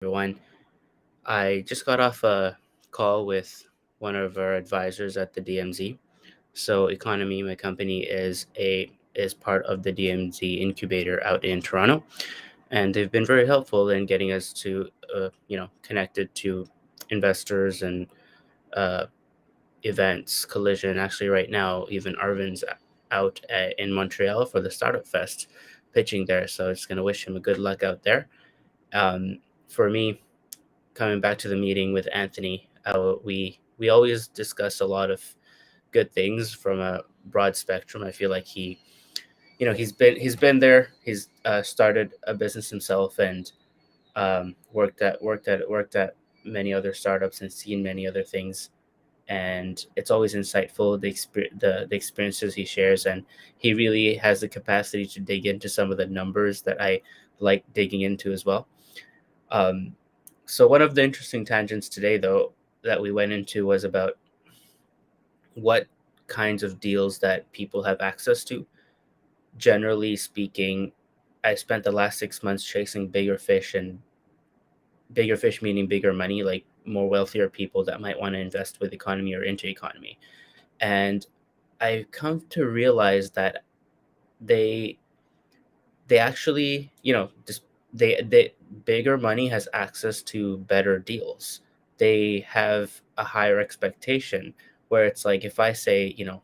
Everyone. I just got off a call with one of our advisors at the DMZ. So Economy, my company, is part of the DMZ incubator out in Toronto, and they've been very helpful in getting us to connected to investors and uh, events. Collision, actually, right now, even Arvin's out in Montreal for the Startup Fest, pitching there. So it's gonna wish him a good luck out there. For me, coming back to the meeting with Anthony, we always discuss a lot of good things from a broad spectrum. I feel like he's been there. He's started a business himself and worked at many other startups and seen many other things. And it's always insightful the experiences he shares, and he really has the capacity to dig into some of the numbers that I like digging into as well. Um, so one of the interesting tangents today, though, that we went into was about what kinds of deals that people have access to. Generally speaking, I spent the last 6 months chasing bigger fish, and bigger fish meaning bigger money, like more wealthier people that might want to invest with economy or into economy. And I've come to realize that they they actually, just they bigger money has access to better deals. They have a higher expectation, where it's like if I say, 10%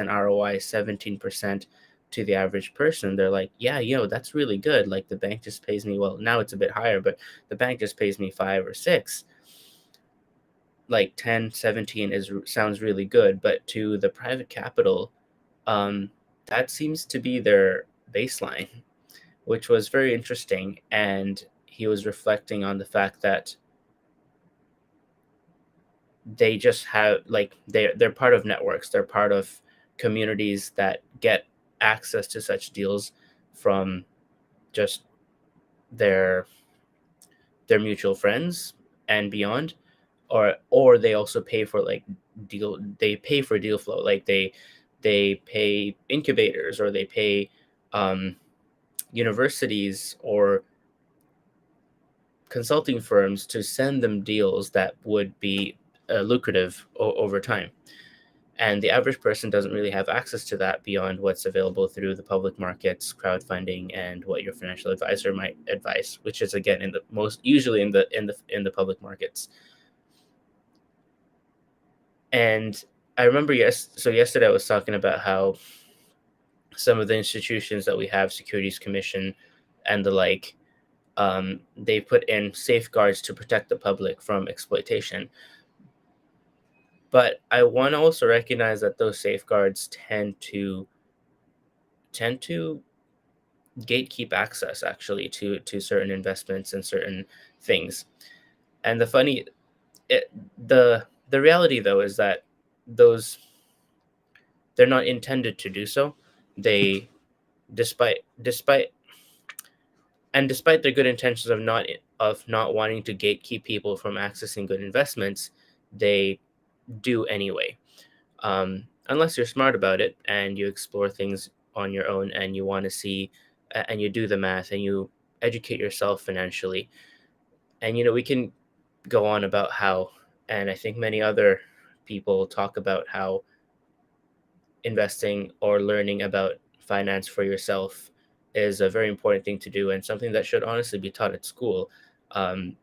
ROI, 17% to the average person, they're like, yeah, that's really good. Like the bank just pays me, well, now it's a bit higher, but the bank just pays me 5 or 6. Like 10, 17 sounds really good, but to the private capital, um, that seems to be their baseline, which was very interesting. And he was reflecting on the fact that they just have, like, they're part of networks, they're part of communities that get access to such deals from just their mutual friends and beyond, or they also pay for, like, they pay for deal flow, like they pay incubators, or they pay um, universities or consulting firms to send them deals that would be lucrative over time. And the average person doesn't really have access to that beyond what's available through the public markets, crowdfunding, and what your financial advisor might advise, which is, again, in the most usually in the public markets. And I remember, so yesterday I was talking about how some of the institutions that we have, Securities Commission and the like, they put in safeguards to protect the public from exploitation. But I want to also recognize that those safeguards tend to gatekeep access, actually, to certain investments and certain things. And it, the reality, though, is that those they're not intended to do so. They despite and despite their good intentions of not wanting to gatekeep people from accessing good investments, they do anyway. Unless you're smart about it and you explore things on your own, and you want to see, and you do the math, and you educate yourself financially. And we can go on about how, and I think many other people talk about how investing or learning about finance for yourself is a very important thing to do, and something that should honestly be taught at school. Um,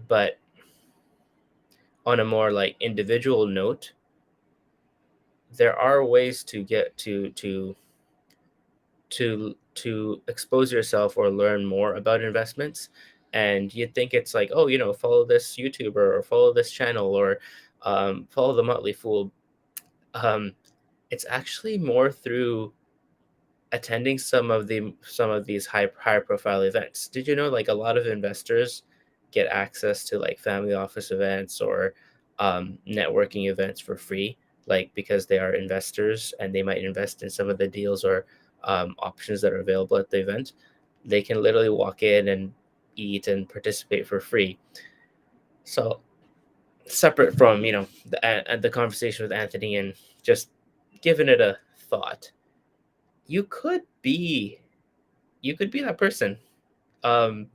but on a more, like, individual note, there are ways to get to expose yourself or learn more about investments. And you'd think it's like, oh, follow this YouTuber, or follow this channel, or follow the Motley Fool. um, it's actually more through attending some of these high profile events. Did you know, like, a lot of investors get access to, like, family office events or networking events for free, like, because they are investors and they might invest in some of the deals or options that are available at the event. They can literally walk in and eat and participate for free. So, separate from the conversation with Anthony, and just giving it a thought, you could be you could be that person. Um,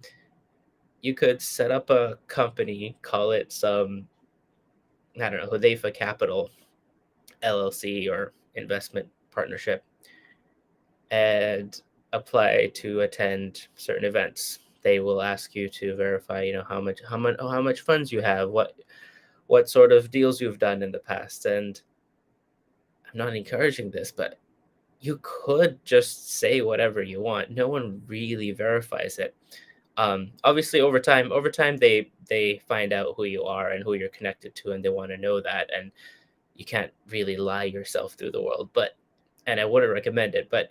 you could set up a company, call it some, I don't know, Hudefa Capital LLC or investment partnership, and apply to attend certain events. They will ask you to verify, how much funds you have, what sort of deals you've done in the past. And I'm not encouraging this, but you could just say whatever you want. No one really verifies it. Obviously, over time, they find out who you are and who you're connected to, and they want to know that. And you can't really lie yourself through the world. But and I wouldn't recommend it. But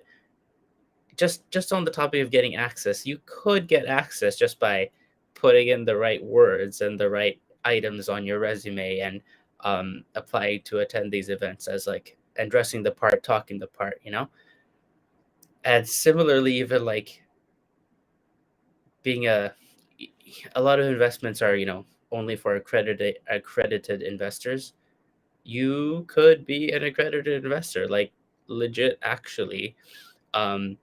just on the topic of getting access, you could get access just by putting in the right words and the right items on your resume, and applying to attend these events as like and dressing the part, talking the part. And similarly, even like being a lot of investments are only for accredited investors. You could be an accredited investor, like legit, actually. Um,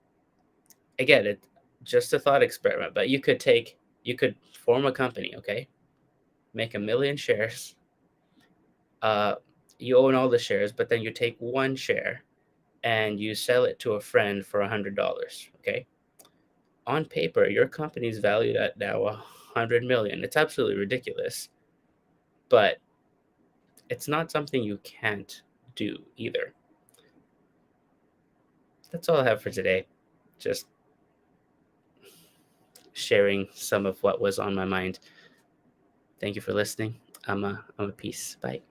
Again, it just a thought experiment, but you could form a company, okay? Make 1,000,000 shares. Uh, you own all the shares, but then you take one share and you sell it to a friend for $100, okay? On paper, your company is valued at now 100 million. It's absolutely ridiculous, but it's not something you can't do either. That's all I have for today. Just sharing some of what was on my mind. Thank you for listening. I'm a peace. Bye.